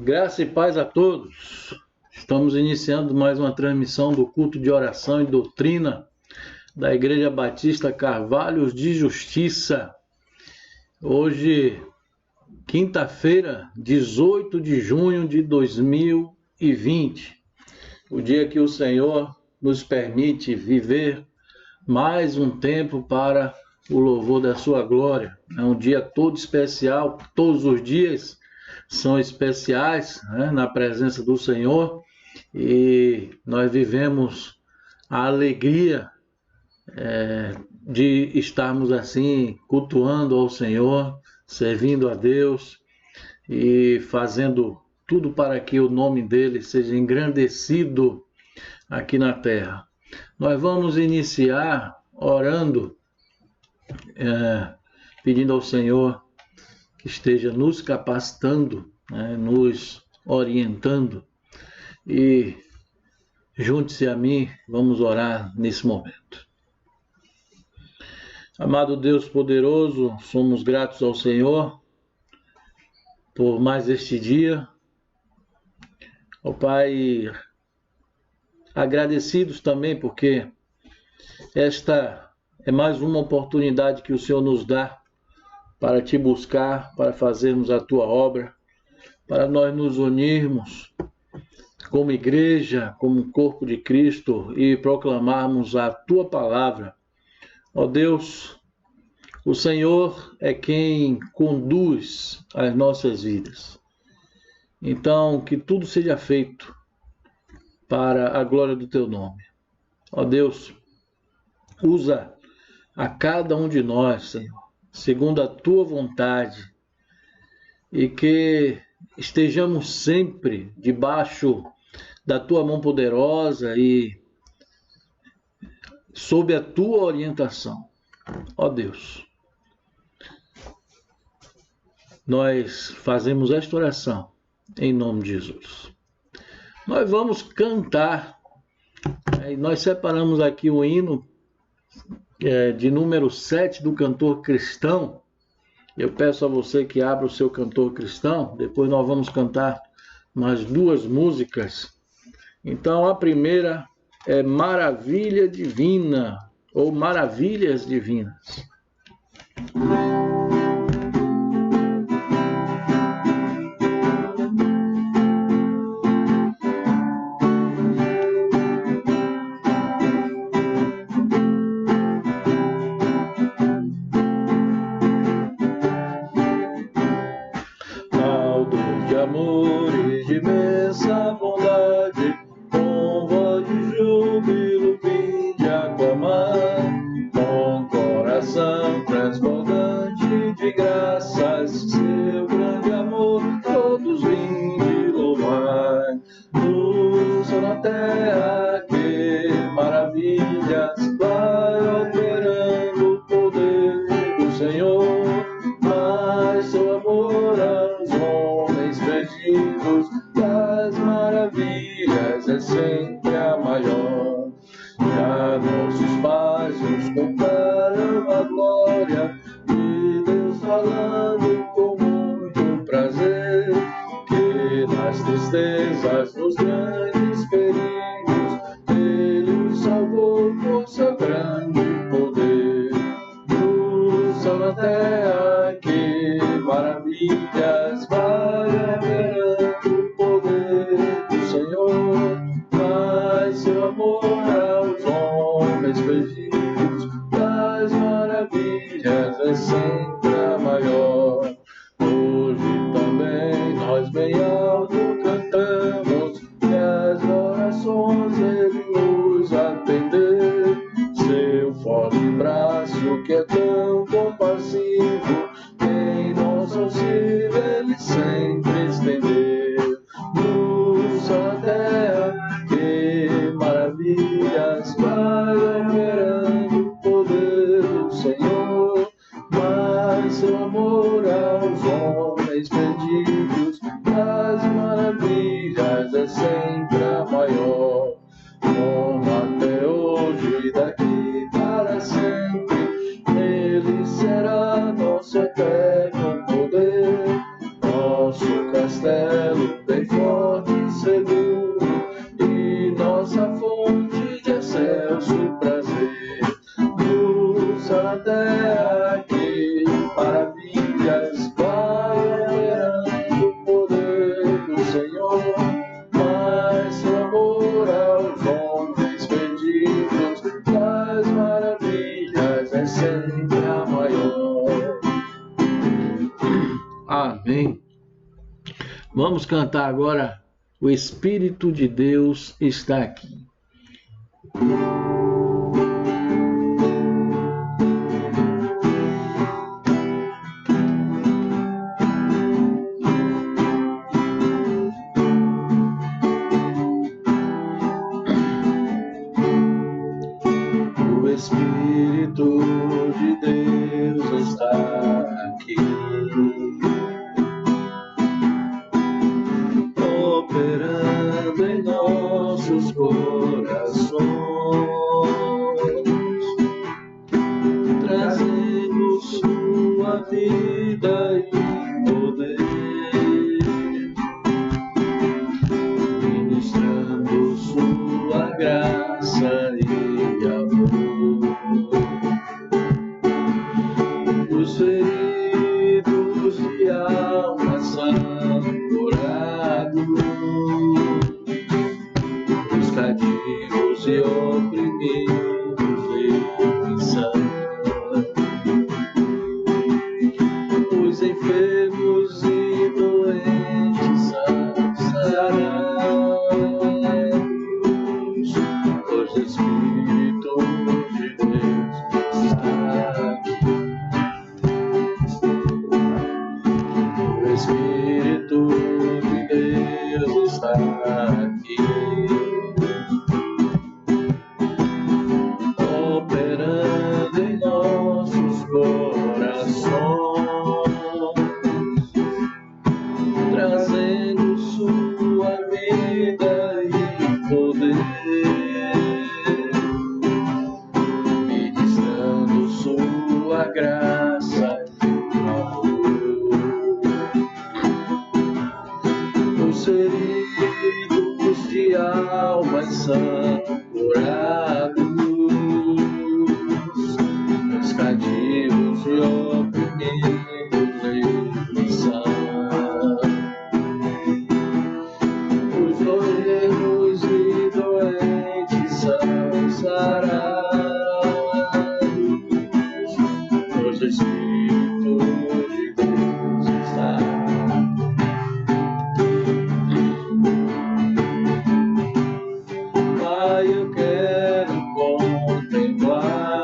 Graça e paz a todos. Estamos iniciando mais uma transmissão do culto de oração e doutrina da Igreja Batista Carvalhos de Justiça. Hoje, quinta-feira, 18 de junho de 2020, o dia que o Senhor nos permite viver mais um tempo para o louvor da sua glória. É um dia todo especial, todos os dias são especiais, né, na presença do Senhor, e nós vivemos a alegria de estarmos assim cultuando ao Senhor, servindo a Deus e fazendo tudo para que o nome dele seja engrandecido aqui na terra. Nós vamos iniciar orando, pedindo ao Senhor que esteja nos capacitando, né, nos orientando, e junte-se a mim, vamos orar nesse momento. Amado Deus poderoso, somos gratos ao Senhor por mais este dia. Ó Pai, agradecidos também porque esta é mais uma oportunidade que o Senhor nos dá para te buscar, para fazermos a tua obra, para nós nos unirmos como igreja, como corpo de Cristo e proclamarmos a tua palavra. Ó Deus, o Senhor é quem conduz as nossas vidas. Então, que tudo seja feito para a glória do teu nome. Ó Deus, usa a cada um de nós, Senhor, segundo a tua vontade, e que estejamos sempre debaixo da tua mão poderosa e sob a tua orientação. Ó Deus, nós fazemos esta oração em nome de Jesus. Nós vamos cantar, e nós separamos aqui o hino de número 7 do cantor cristão. Eu peço a você que abra o seu cantor cristão, depois nós vamos cantar mais duas músicas. Então a primeira é Maravilha Divina, ou Maravilhas Divinas. Nosso castelo vai operando o poder do Senhor, mas seu amor aos homens perdidos, das maravilhas é sempre a maior. Amém. Vamos cantar agora, o Espírito de Deus está aqui. O Espírito de Deus está aqui, operando em nossos corações, trazendo sua vida e poder, ministrando sua graça e amor. Os feridos de alma são curados, os cativos e oprimidos livres são, os enfermos e doentes são sarados, pois o Espírito de Deus está aqui. O Espírito de Deus está aqui, operando em nossos corações, trazendo sua vida e poder, ministrando sua graça e amor. Os feridos de alma são curados, os cativos e oprimidos livres são, os doentes e doentes são sarados, pois o Espírito de Deus está aqui. Pai, eu quero contemplar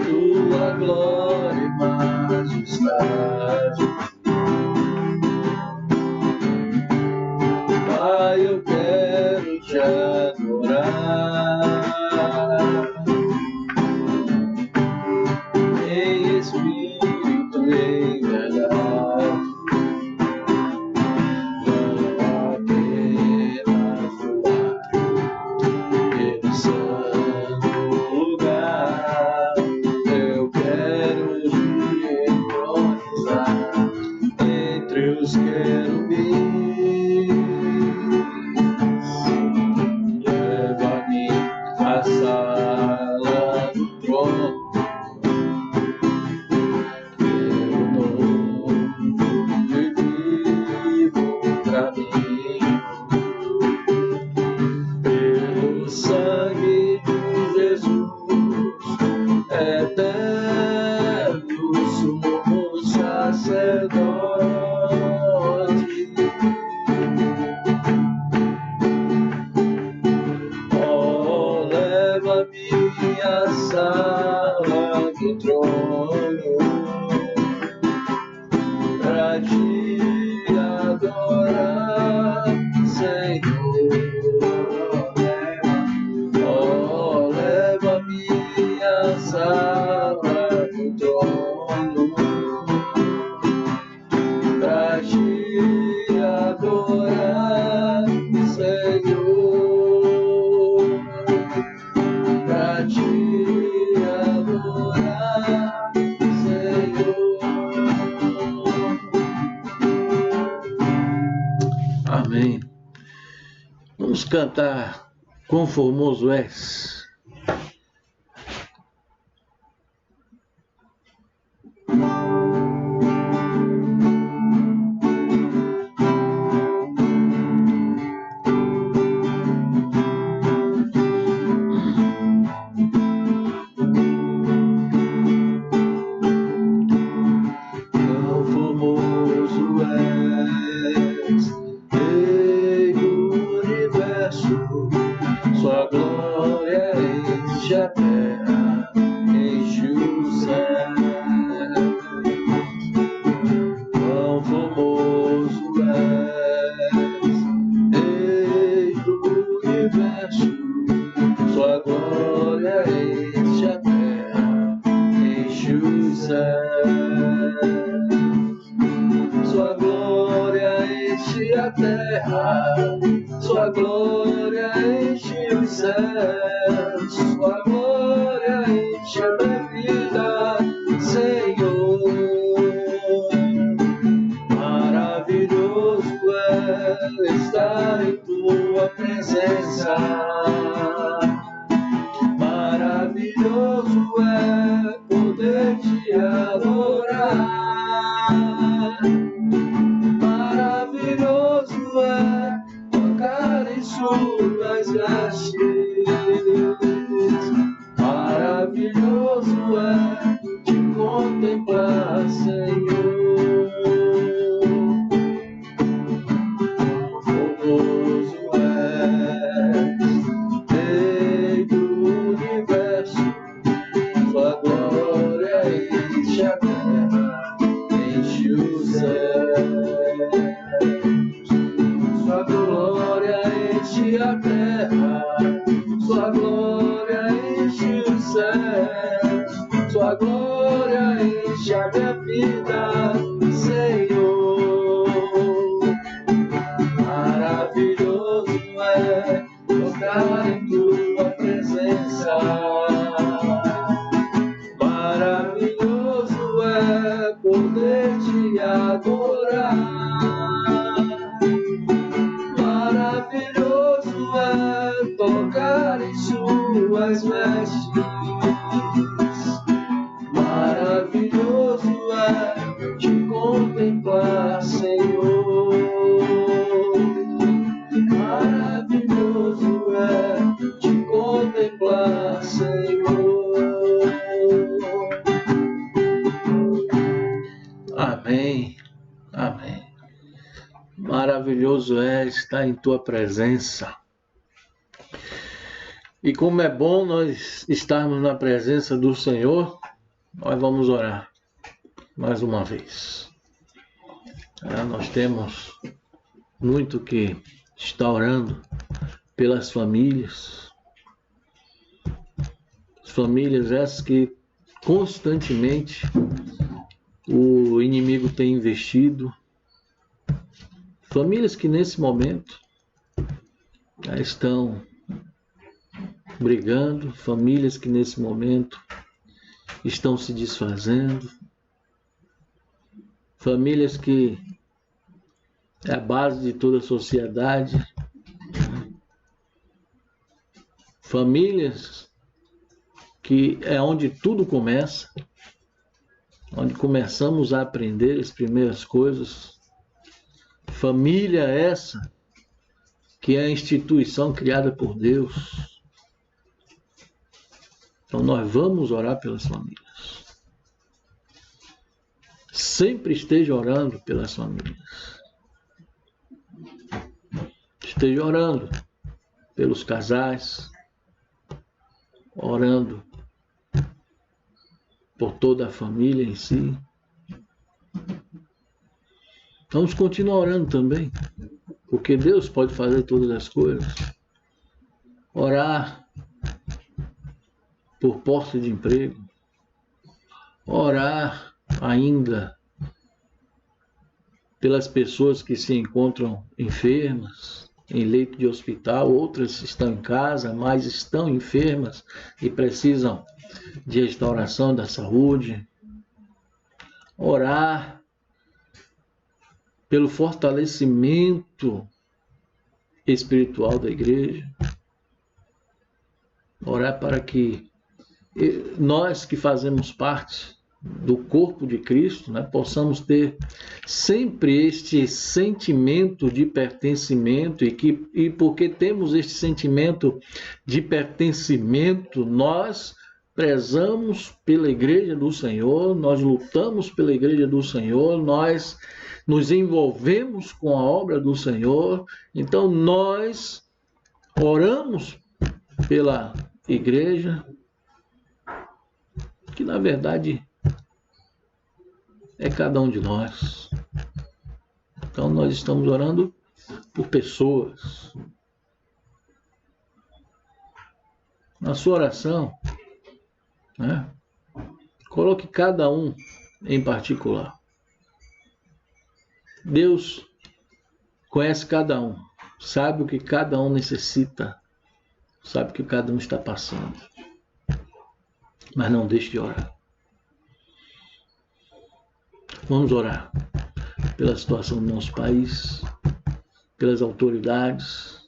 tua glória e majestade. Pai, eu quero te adorar em espírito e em verdade. Não apenas voar pelo santo lugar, eu quero te entronizar entre os querubins. Leva-me à sala do trono, pelo novo e vivo caminho, pelo sangue de Jesus, eterno sumo sacerdote. Oh, leva-me à sala do trono, pra te adorar, Senhor. Oh, leva-me à sala do trono, pra te adorar, Senhor. Pra te adorar, Senhor. Amém. Vamos cantar Quão Formoso És. os céus. Sua glória enche a terra, sua glória enche os céus, sua glória enche a minha vida, Senhor. Maravilhoso é estar em tua presença, maravilhoso é poder te adorar. Maravilhoso é tocar em suas vestes. Maravilhoso é te contemplar, Senhor. Formoso és, Rei do universo. Sua glória enche a terra, enche o céu. Sua glória enche a terra, sua glória enche os céus, sua glória enche a minha vida, Senhor. Maravilhoso é tocar em tua presença, maravilhoso é poder te adorar. Maravilhoso é tocar em suas vestes. Maravilhoso é te contemplar, Senhor. Maravilhoso é te contemplar, Senhor. Amém. Amém. Maravilhoso é estar em tua presença. E como é bom nós estarmos na presença do Senhor, nós vamos orar mais uma vez. Nós temos muito que estar orando pelas famílias. As famílias essas que constantemente o inimigo tem investido. Famílias que nesse momento já estão brigando, famílias que nesse momento estão se desfazendo, famílias que é a base de toda a sociedade, famílias que é onde tudo começa, onde começamos a aprender as primeiras coisas. Família essa que é a instituição criada por Deus. Então nós vamos orar pelas famílias. Sempre esteja orando pelas famílias. Esteja orando pelos casais, orando por toda a família em si. Vamos continuar orando também, porque Deus pode fazer todas as coisas. Orar por porta de emprego, orar ainda pelas pessoas que se encontram enfermas, em leito de hospital, outras estão em casa, mas estão enfermas e precisam de restauração da saúde. Orar pelo fortalecimento espiritual da igreja. Orar para que nós que fazemos parte do corpo de Cristo, né, possamos ter sempre este sentimento de pertencimento e porque temos este sentimento de pertencimento, nós prezamos pela igreja do Senhor, nós lutamos pela igreja do Senhor, nós nos envolvemos com a obra do Senhor, então nós oramos pela igreja, que na verdade é cada um de nós. Então nós estamos orando por pessoas. Na sua oração, né, Coloque cada um em particular. Deus conhece cada um, sabe o que cada um necessita, sabe o que cada um está passando. Mas não deixe de orar. Vamos orar pela situação do nosso país, pelas autoridades.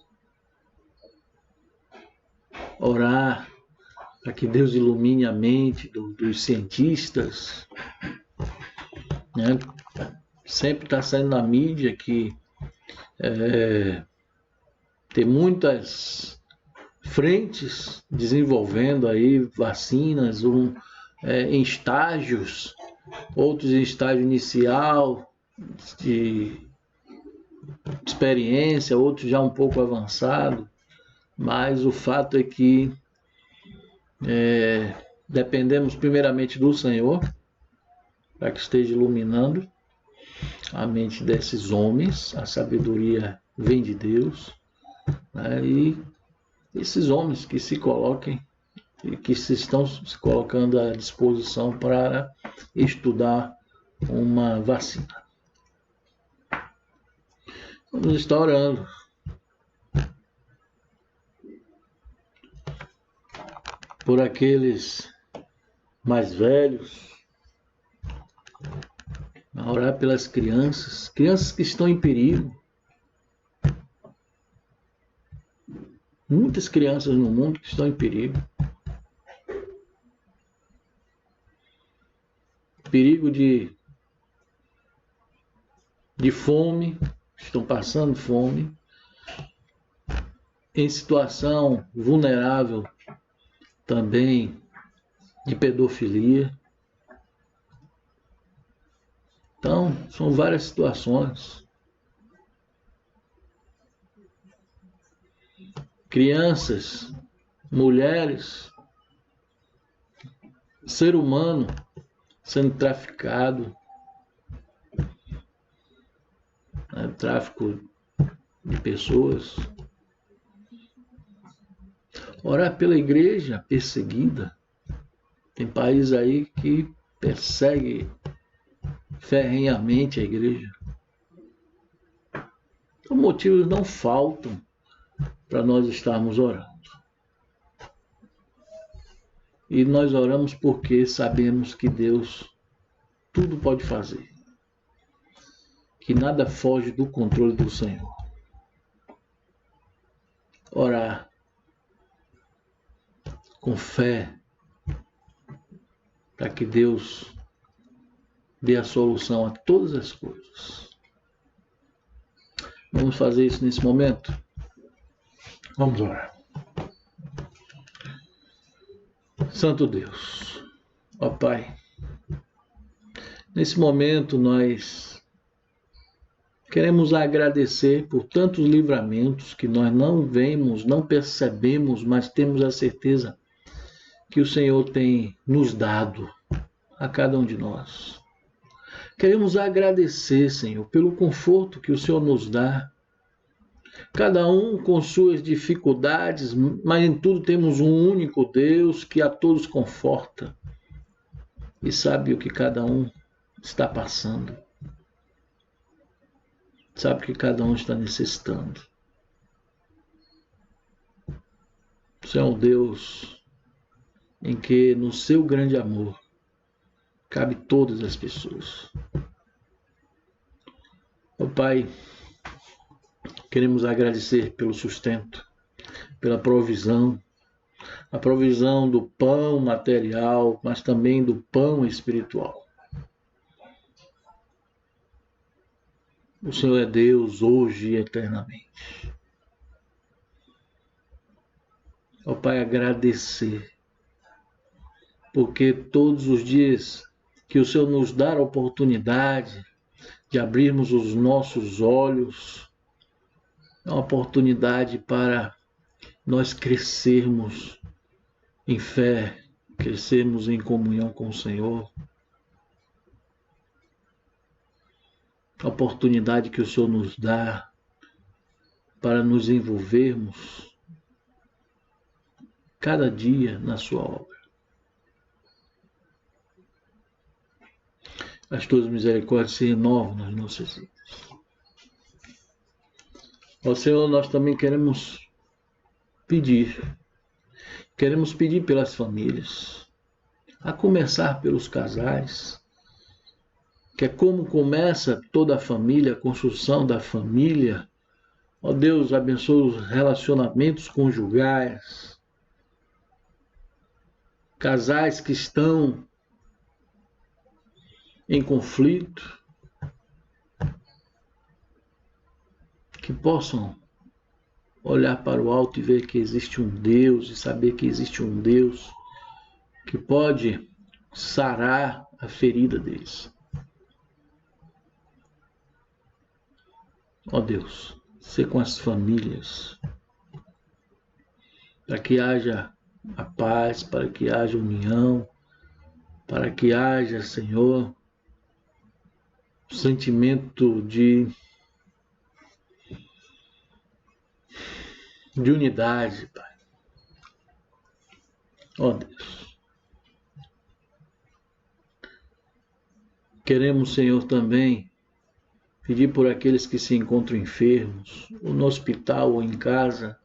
Orar para que Deus ilumine a mente dos cientistas. Né? Sempre está saindo na mídia que tem muitas frentes desenvolvendo aí vacinas, em estágios, outros em estágio inicial de experiência, outros já um pouco avançado, mas o fato é que dependemos primeiramente do Senhor para que esteja iluminando a mente desses homens. A sabedoria vem de Deus, né? E esses homens que se coloquem e que estão se colocando à disposição para estudar uma vacina. Vamos estar orando por aqueles mais velhos, a orar pelas crianças que estão em perigo. Muitas crianças no mundo que estão em perigo. Perigo de fome, estão passando fome, em situação vulnerável também de pedofilia. Então, são várias situações. Crianças, mulheres, ser humano sendo traficado, né? Tráfico de pessoas. Orar pela igreja perseguida. Tem país aí que persegue ferrenhamente a igreja. Então, motivos não faltam para nós estarmos orando. E nós oramos porque sabemos que Deus tudo pode fazer. Que nada foge do controle do Senhor. Orar com fé para que Deus dê a solução a todas as coisas. Vamos fazer isso nesse momento? Vamos orar. Santo Deus, ó Pai, nesse momento nós queremos agradecer por tantos livramentos que nós não vemos, não percebemos, mas temos a certeza que o Senhor tem nos dado a cada um de nós. Queremos agradecer, Senhor, pelo conforto que o Senhor nos dá. Cada um com suas dificuldades, mas em tudo temos um único Deus que a todos conforta e sabe o que cada um está passando. Sabe o que cada um está necessitando. O Senhor é um Deus em que no seu grande amor cabe todas as pessoas. Ó Pai, queremos agradecer pelo sustento, pela provisão, a provisão do pão material, mas também do pão espiritual. O Senhor é Deus hoje e eternamente. Ó Pai, agradecer, porque todos os dias que o Senhor nos dá a oportunidade de abrirmos os nossos olhos, é uma oportunidade para nós crescermos em fé, crescermos em comunhão com o Senhor. A oportunidade que o Senhor nos dá para nos envolvermos cada dia na sua obra. as tuas misericórdias se renovam nas nossas vidas. Ó Senhor, nós também queremos pedir pelas famílias, a começar pelos casais, que é como começa toda a família, a construção da família. Ó Deus, abençoa os relacionamentos conjugais, casais que estão em conflito, que possam olhar para o alto e ver que existe um Deus, e saber que existe um Deus que pode sarar a ferida deles. Ó Deus, sê com as famílias, para que haja a paz, para que haja união, para que haja, Senhor, um sentimento de unidade, Pai. Ó Deus. Queremos, Senhor, também pedir por aqueles que se encontram enfermos, ou no hospital ou em casa.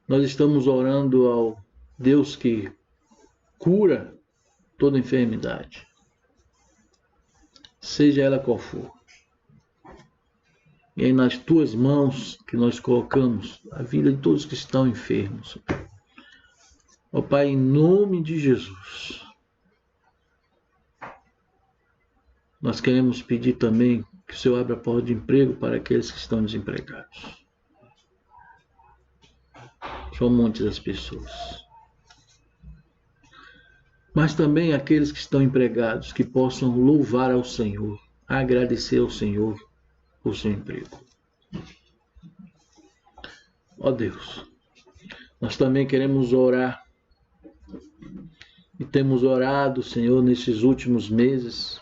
Nós estamos orando ao Deus que cura toda enfermidade, seja ela qual for. E aí nas tuas mãos que nós colocamos a vida de todos que estão enfermos. Ó Pai, em nome de Jesus, nós queremos pedir também que o Senhor abra a porta de emprego para aqueles que estão desempregados. São muitas as pessoas. Mas também aqueles que estão empregados, que possam louvar ao Senhor, agradecer ao Senhor por seu emprego. Ó Deus, nós também queremos orar, e temos orado, Senhor, nesses últimos meses,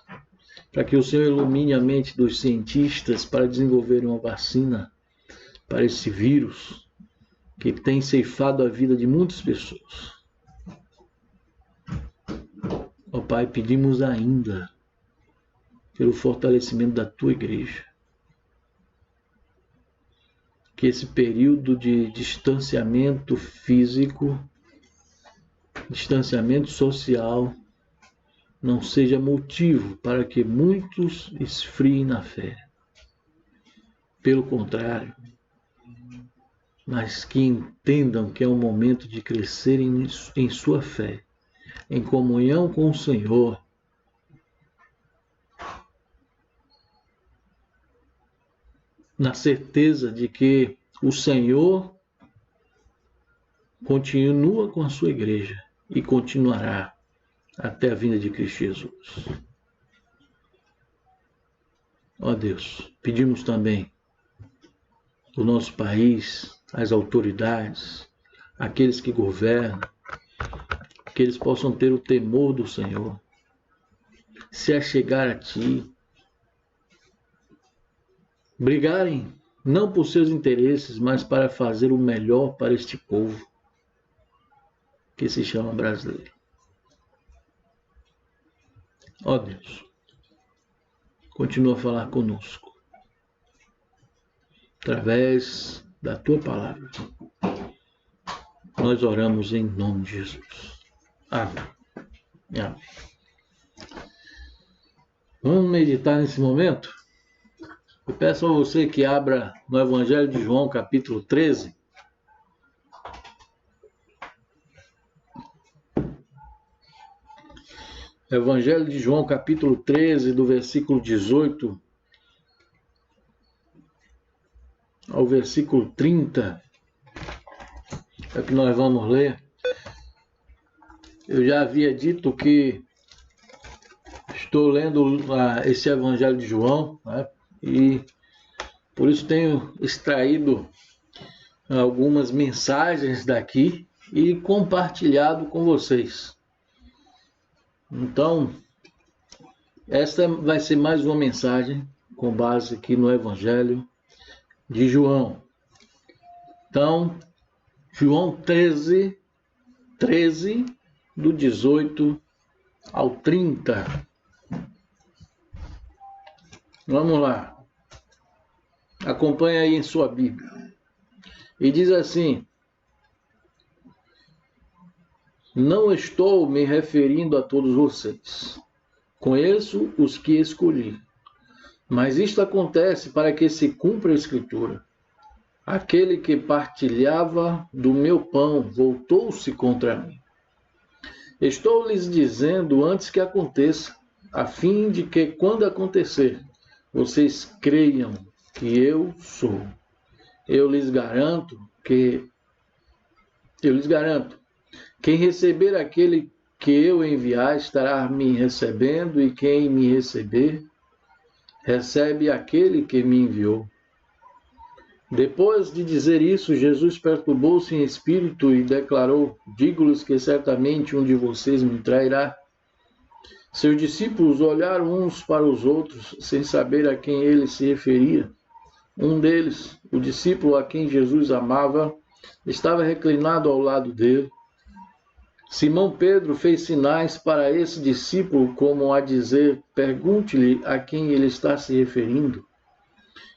para que o Senhor ilumine a mente dos cientistas para desenvolver uma vacina para esse vírus que tem ceifado a vida de muitas pessoas. Ó Pai, pedimos ainda pelo fortalecimento da Tua Igreja, que esse período de distanciamento físico, distanciamento social, não seja motivo para que muitos esfriem na fé. Pelo contrário, mas que entendam que é um momento de crescerem em sua fé, em comunhão com o Senhor, na certeza de que o Senhor continua com a sua igreja e continuará até a vinda de Cristo Jesus. Ó Deus, pedimos também do nosso país, as autoridades, aqueles que governam, que eles possam ter o temor do Senhor, se achegar a Ti, brigarem não por seus interesses, mas para fazer o melhor para este povo que se chama brasileiro. Ó Deus, continua a falar conosco através da Tua palavra. Nós oramos em nome de Jesus. Amém. Amém. Vamos meditar nesse momento? Eu peço a você que abra no Evangelho de João, capítulo 13. Evangelho de João, capítulo 13, do versículo 18 ao versículo 30. É que nós vamos ler. Eu já havia dito que estou lendo esse Evangelho de João, né? E por isso tenho extraído algumas mensagens daqui e compartilhado com vocês. Então, esta vai ser mais uma mensagem com base aqui no Evangelho de João. Então, João 13, do 18 ao 30. Vamos lá. Acompanha aí em sua Bíblia. E diz assim: não estou me referindo a todos vocês. Conheço os que escolhi. Mas isto acontece para que se cumpra a Escritura. Aquele que partilhava do meu pão voltou-se contra mim. Estou lhes dizendo antes que aconteça, a fim de que, quando acontecer, vocês creiam que eu sou. Eu lhes garanto, quem receber aquele que eu enviar estará me recebendo, e quem me receber, recebe aquele que me enviou. Depois de dizer isso, Jesus perturbou-se em espírito e declarou: digo-lhes que certamente um de vocês me trairá. Seus discípulos olharam uns para os outros, sem saber a quem ele se referia. Um deles, o discípulo a quem Jesus amava, estava reclinado ao lado dele. Simão Pedro fez sinais para esse discípulo, como a dizer: pergunte-lhe a quem ele está se referindo.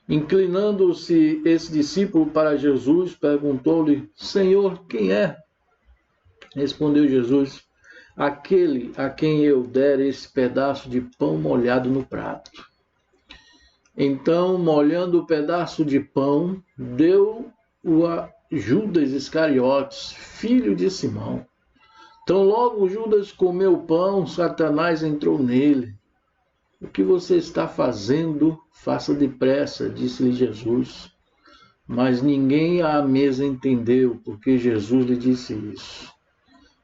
Inclinando-se esse discípulo para Jesus, perguntou-lhe: Senhor, quem é? Respondeu Jesus: aquele a quem eu der esse pedaço de pão molhado no prato. Então, molhando o pedaço de pão, deu-o a Judas Iscariotes, filho de Simão. Então, logo Judas comeu o pão, Satanás entrou nele. O que você está fazendo? Faça depressa, disse-lhe Jesus. Mas ninguém à mesa entendeu, porque Jesus lhe disse isso.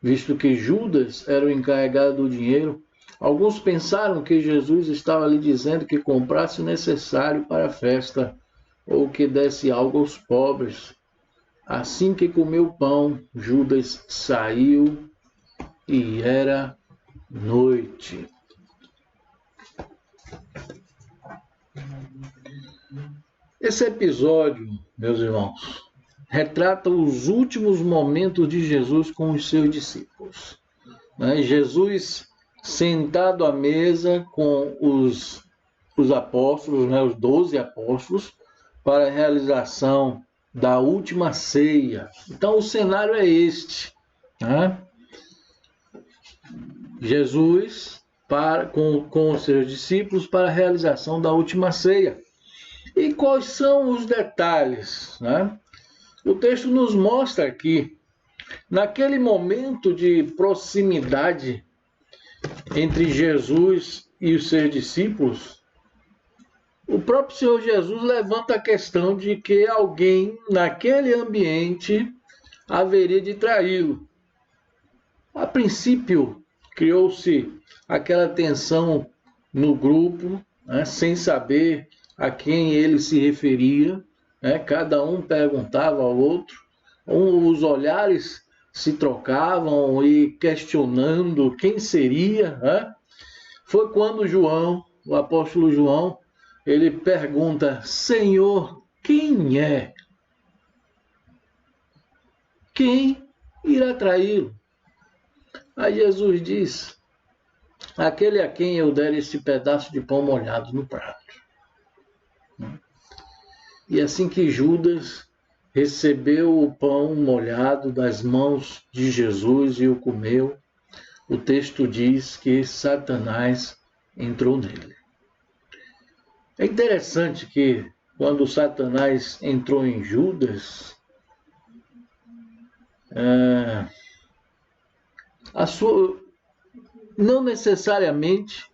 Visto que Judas era o encarregado do dinheiro, alguns pensaram que Jesus estava lhe dizendo que comprasse o necessário para a festa, ou que desse algo aos pobres. Assim que comeu o pão, Judas saiu e era noite. Esse episódio, meus irmãos, retrata os últimos momentos de Jesus com os seus discípulos. Jesus sentado à mesa com os apóstolos, os 12 apóstolos, para a realização da última ceia. Então, o cenário é este. Jesus com os seus discípulos para a realização da última ceia. E quais são os detalhes? O texto nos mostra que, naquele momento de proximidade entre Jesus e os seus discípulos, o próprio Senhor Jesus levanta a questão de que alguém naquele ambiente haveria de traí-lo. A princípio, criou-se aquela tensão no grupo, sem saber a quem ele se referia, cada um perguntava ao outro, os olhares se trocavam e questionando quem seria. Foi quando João, o apóstolo João, ele pergunta: Senhor, quem é? Quem irá traí-lo? Aí Jesus diz: aquele a quem eu der esse pedaço de pão molhado no prato. E assim que Judas recebeu o pão molhado das mãos de Jesus e o comeu, o texto diz que Satanás entrou nele. É interessante que quando Satanás entrou em Judas, não necessariamente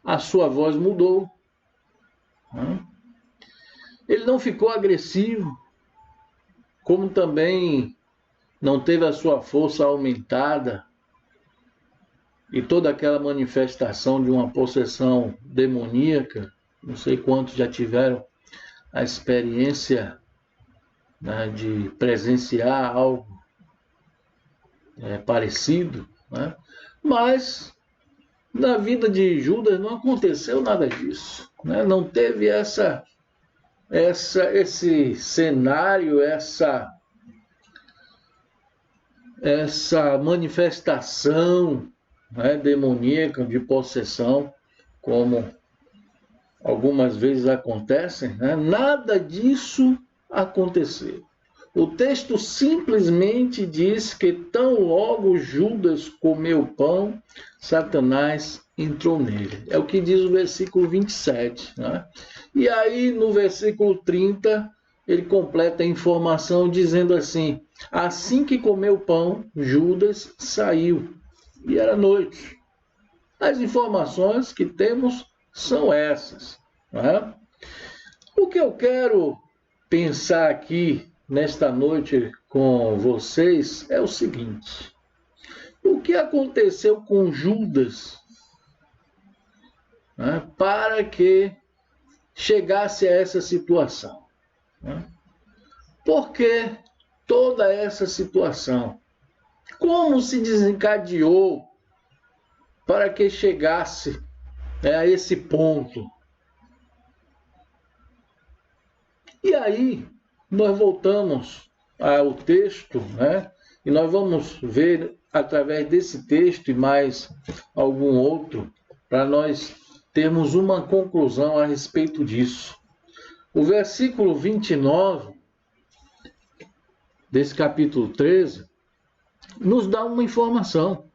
a sua voz mudou. Ele não ficou agressivo, como também não teve a sua força aumentada e toda aquela manifestação de uma possessão demoníaca. Não sei quantos já tiveram a experiência de presenciar algo parecido, mas na vida de Judas não aconteceu nada disso, não teve esse cenário, essa manifestação demoníaca de possessão, como algumas vezes acontecem, né? Nada disso aconteceu. O texto simplesmente diz que tão logo Judas comeu pão, Satanás entrou nele. É o que diz o versículo 27. Né? E aí, no versículo 30, ele completa a informação dizendo assim: assim que comeu pão, Judas saiu. E era noite. As informações que temos são essas. Né? O que eu quero pensar aqui nesta noite com vocês é o seguinte: o que aconteceu com Judas, né, para que chegasse a essa situação? Né? Por que toda essa situação? Como se desencadeou para que chegasse a esse ponto? E aí, nós voltamos ao texto, né? E nós vamos ver através desse texto e mais algum outro, para nós termos uma conclusão a respeito disso. O versículo 29 desse capítulo 13 nos dá uma informação.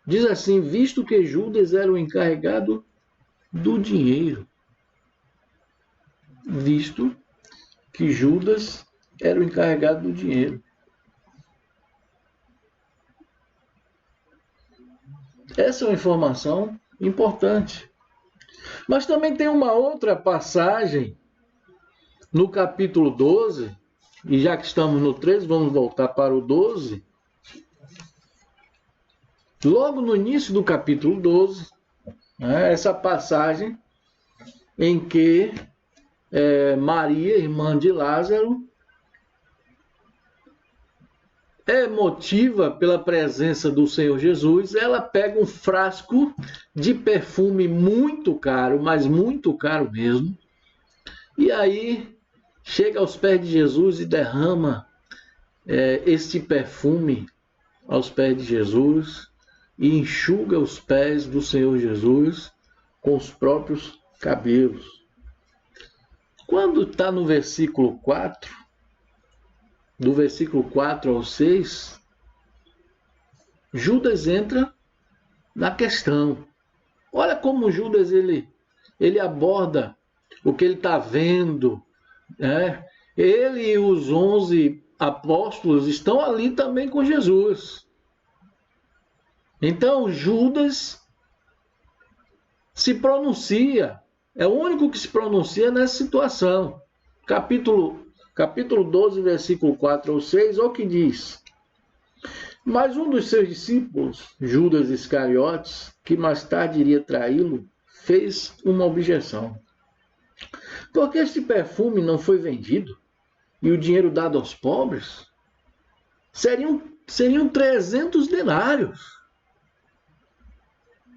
Diz assim: visto que Judas era o encarregado do dinheiro. Visto que Judas era o encarregado do dinheiro. Essa é uma informação importante. Mas também tem uma outra passagem no capítulo 12, e já que estamos no 13, vamos voltar para o 12. Logo no início do capítulo 12, né, essa passagem em que Maria, irmã de Lázaro, é motiva pela presença do Senhor Jesus. Ela pega um frasco de perfume muito caro, mas muito caro mesmo, e aí chega aos pés de Jesus e derrama este perfume aos pés de Jesus e enxuga os pés do Senhor Jesus com os próprios cabelos. Quando está no versículo 4, do versículo 4 ao 6, Judas entra na questão. Olha como Judas ele aborda o que ele está vendo. Né? Ele e os 11 apóstolos estão ali também com Jesus. Então Judas se pronuncia, é o único que se pronuncia nessa situação. Capítulo 12, versículo 4 ao 6, olha o que diz: mas um dos seus discípulos, Judas Iscariotes, que mais tarde iria traí-lo, fez uma objeção. Porque este perfume não foi vendido e o dinheiro dado aos pobres? Seriam 300 denários.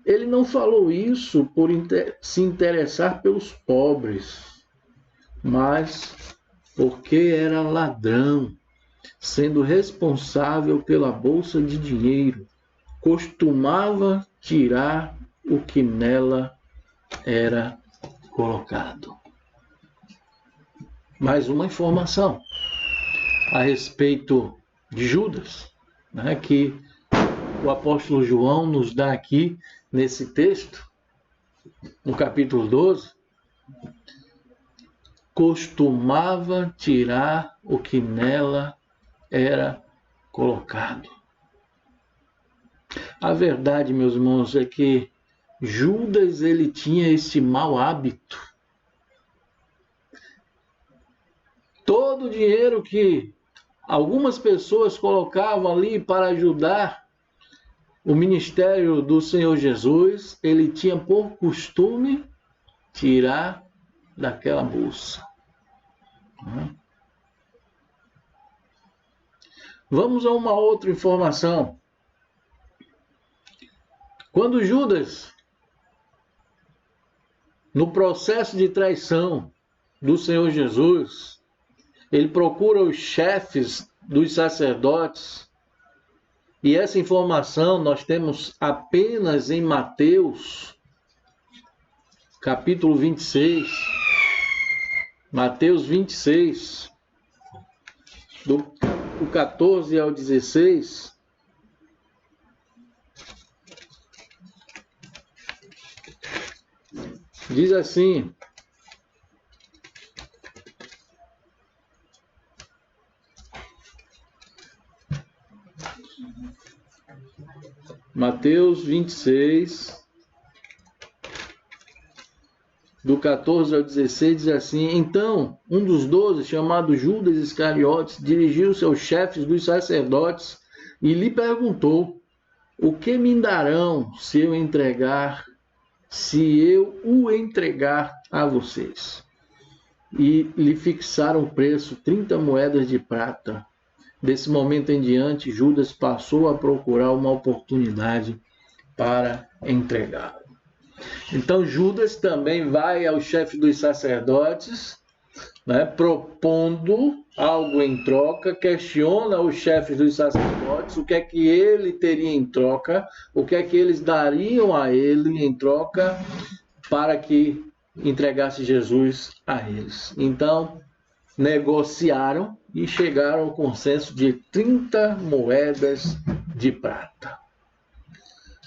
Ele não falou isso por se interessar pelos pobres, mas porque era ladrão, sendo responsável pela bolsa de dinheiro, costumava tirar o que nela era colocado. Mais uma informação a respeito de Judas, né, que o apóstolo João nos dá aqui nesse texto, no capítulo 12, costumava tirar o que nela era colocado. A verdade, meus irmãos, é que Judas ele tinha esse mau hábito. Todo o dinheiro que algumas pessoas colocavam ali para ajudar o ministério do Senhor Jesus, ele tinha por costume tirar daquela bolsa. Vamos a uma outra informação. Quando Judas, no processo de traição do Senhor Jesus, ele procura os chefes dos sacerdotes, e essa informação nós temos apenas em Mateus, capítulo 26, Mateus 26, do 14 ao 16, diz assim: Mateus 26, do 14 ao 16, diz assim: Então, um dos 12, chamado Judas Iscariotes, dirigiu-se aos chefes dos sacerdotes e lhe perguntou: O que me darão se eu o entregar a vocês? E lhe fixaram o preço, 30 moedas de prata. Desse momento em diante, Judas passou a procurar uma oportunidade para entregá-lo. Então Judas também vai ao chefe dos sacerdotes, né, propondo algo em troca, questiona os chefes dos sacerdotes o que é que ele teria em troca, o que é que eles dariam a ele em troca para que entregasse Jesus a eles. Então negociaram e chegaram ao consenso de 30 moedas de prata.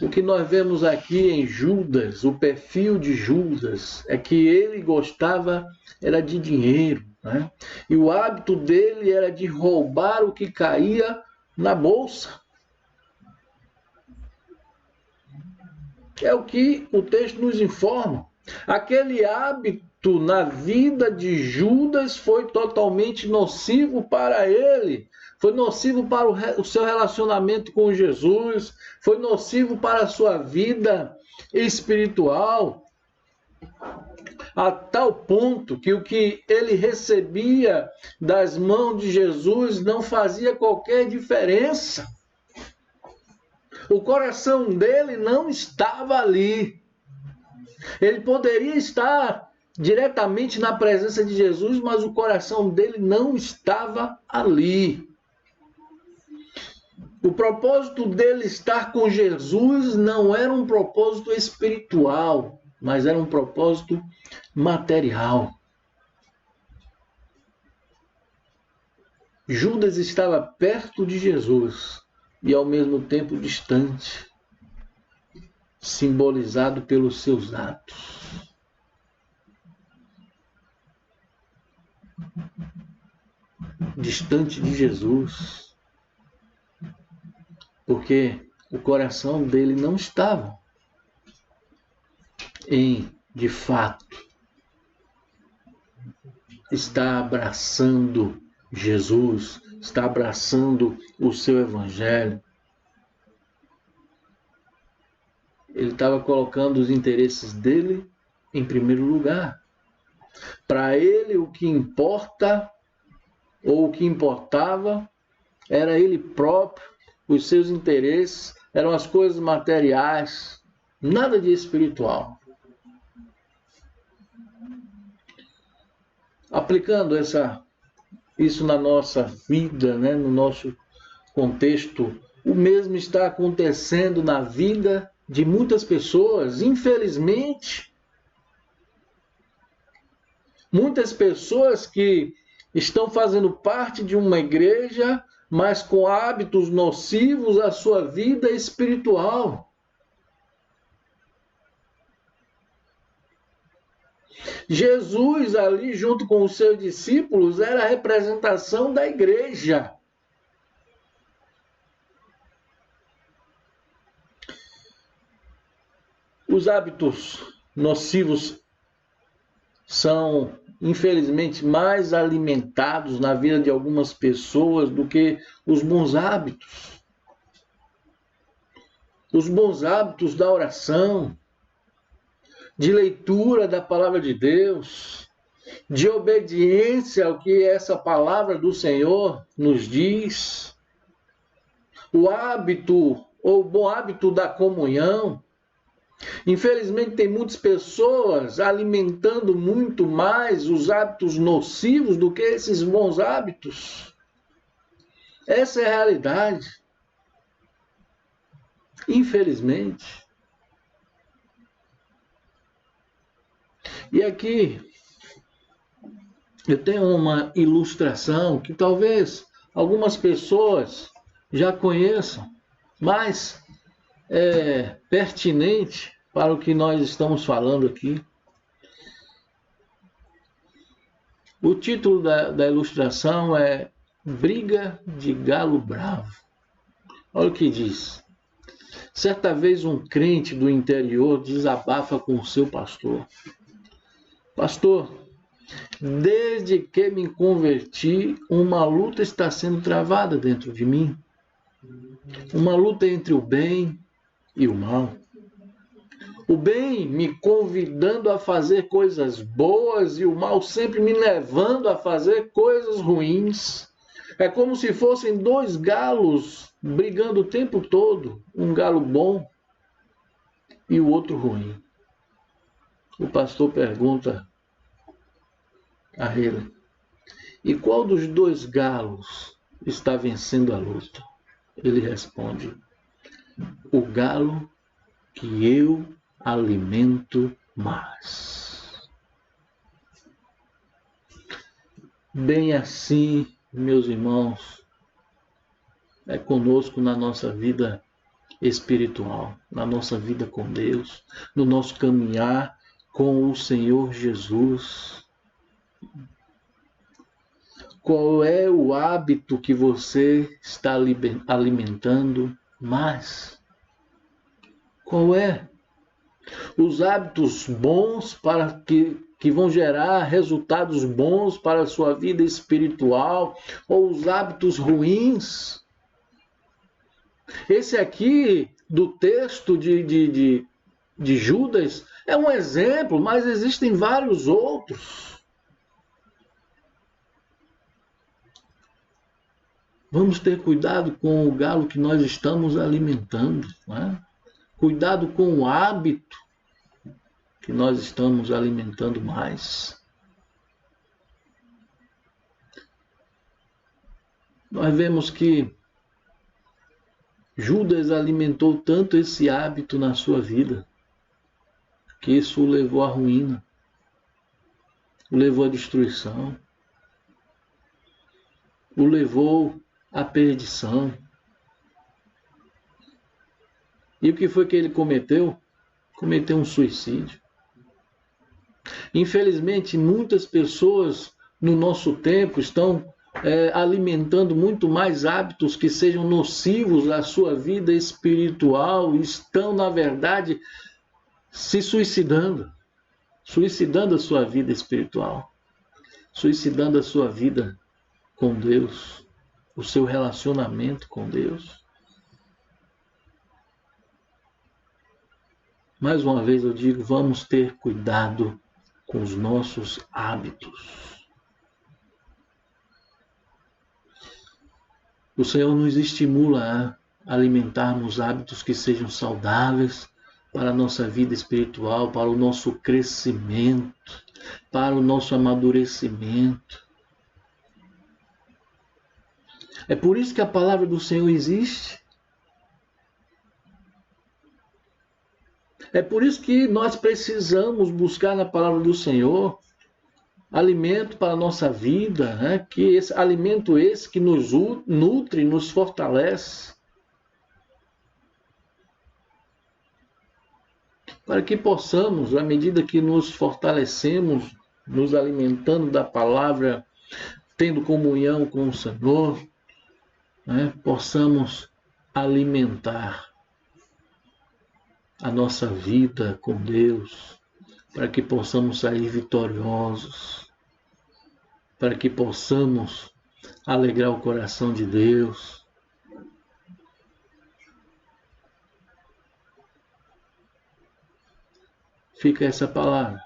O que nós vemos aqui em Judas, o perfil de Judas, é que ele gostava era de dinheiro, né? E o hábito dele era de roubar o que caía na bolsa. É o que o texto nos informa. Aquele hábito na vida de Judas foi totalmente nocivo para ele. Foi nocivo para o seu relacionamento com Jesus, foi nocivo para a sua vida espiritual, a tal ponto que o que ele recebia das mãos de Jesus não fazia qualquer diferença. O coração dele não estava ali. Ele poderia estar diretamente na presença de Jesus, mas o coração dele não estava ali. O propósito dele estar com Jesus não era um propósito espiritual, mas era um propósito material. Judas estava perto de Jesus e ao mesmo tempo distante, simbolizado pelos seus atos. Distante de Jesus, porque o coração dele não estava de fato, estar abraçando Jesus, está abraçando o seu evangelho. Ele estava colocando os interesses dele em primeiro lugar. Para ele, o que importa, ou o que importava, era ele próprio, os seus interesses, eram as coisas materiais, nada de espiritual. Aplicando isso na nossa vida, né, no nosso contexto, o mesmo está acontecendo na vida de muitas pessoas, infelizmente. Muitas pessoas que estão fazendo parte de uma igreja, mas com hábitos nocivos à sua vida espiritual. Jesus, ali junto com os seus discípulos, era a representação da igreja. Os hábitos nocivos são, infelizmente, mais alimentados na vida de algumas pessoas do que os bons hábitos. Os bons hábitos da oração, de leitura da palavra de Deus, de obediência ao que essa palavra do Senhor nos diz. O hábito, ou o bom hábito da comunhão. Infelizmente, tem muitas pessoas alimentando muito mais os hábitos nocivos do que esses bons hábitos. Essa é a realidade. Infelizmente. E aqui eu tenho uma ilustração que talvez algumas pessoas já conheçam, mas é pertinente para o que nós estamos falando aqui. O título da ilustração é Briga de Galo Bravo. Olha o que diz. Certa vez um crente do interior desabafa com o seu pastor. Pastor, desde que me converti, uma luta está sendo travada dentro de mim. Uma luta entre o bem e o mal. O bem me convidando a fazer coisas boas e o mal sempre me levando a fazer coisas ruins. É como se fossem dois galos brigando o tempo todo, um galo bom e o outro ruim. O pastor pergunta a ele: e qual dos dois galos está vencendo a luta? Ele responde: o galo que eu alimento mais. Bem assim, meus irmãos, é conosco na nossa vida espiritual, na nossa vida com Deus, no nosso caminhar com o Senhor Jesus. Qual é o hábito que você está alimentando mais? Qual é? Os hábitos bons para que vão gerar resultados bons para a sua vida espiritual ou os hábitos ruins? Esse aqui do texto de Judas é um exemplo, mas existem vários outros. Vamos ter cuidado com o galo que nós estamos alimentando, não é? Cuidado com o hábito que nós estamos alimentando mais. Nós vemos que Judas alimentou tanto esse hábito na sua vida, que isso o levou à ruína, o levou à destruição, o levou à perdição. E o que foi que ele cometeu? Cometeu um suicídio. Infelizmente, muitas pessoas no nosso tempo estão alimentando muito mais hábitos que sejam nocivos à sua vida espiritual, estão, na verdade, se suicidando a sua vida espiritual, suicidando a sua vida com Deus, o seu relacionamento com Deus. Mais uma vez eu digo, vamos ter cuidado com os nossos hábitos. O Senhor nos estimula a alimentarmos hábitos que sejam saudáveis para a nossa vida espiritual, para o nosso crescimento, para o nosso amadurecimento. É por isso que a palavra do Senhor existe. É por isso que nós precisamos buscar na palavra do Senhor alimento para a nossa vida, né? Que esse alimento esse que nos nutre, nos fortalece, para que possamos, à medida que nos fortalecemos, nos alimentando da palavra, tendo comunhão com o Senhor, né? Possamos alimentar a nossa vida com Deus, para que possamos sair vitoriosos, para que possamos alegrar o coração de Deus. Fica essa palavra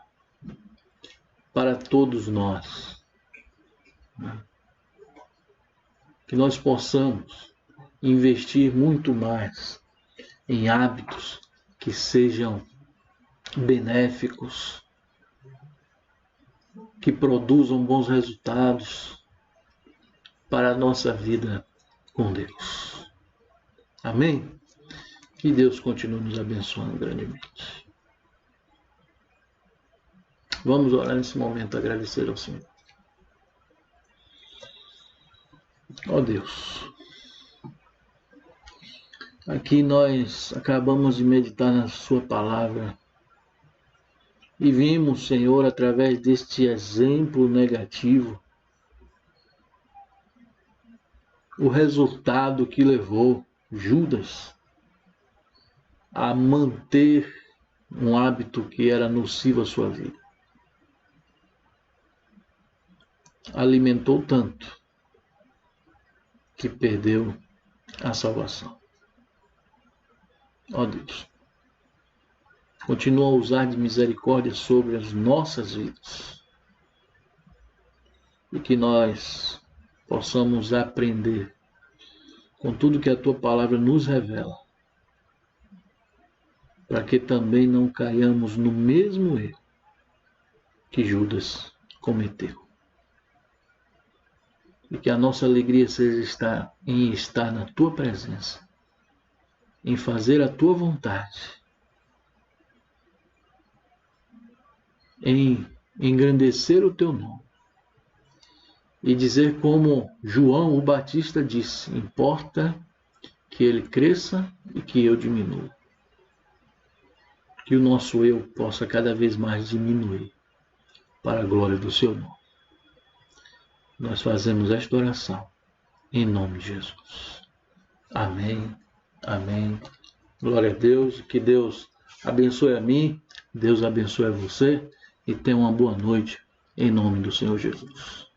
para todos nós, né? Que nós possamos investir muito mais em hábitos que sejam benéficos, que produzam bons resultados para a nossa vida com Deus. Amém? Que Deus continue nos abençoando grandemente. Vamos orar nesse momento, agradecer ao Senhor. Ó Deus, aqui nós acabamos de meditar na sua palavra e vimos, Senhor, através deste exemplo negativo, o resultado que levou Judas a manter um hábito que era nocivo à sua vida. Alimentou tanto que perdeu a salvação. Ó Deus, continua a usar de misericórdia sobre as nossas vidas e que nós possamos aprender com tudo que a tua palavra nos revela, para que também não caiamos no mesmo erro que Judas cometeu. E que a nossa alegria seja em estar na tua presença, em fazer a tua vontade, em engrandecer o teu nome e dizer como João o Batista disse: importa que ele cresça e que eu diminua. Que o nosso eu possa cada vez mais diminuir para a glória do seu nome. Nós fazemos esta oração em nome de Jesus. Amém, amém. Glória a Deus, que Deus abençoe a mim, Deus abençoe a você e tenha uma boa noite em nome do Senhor Jesus.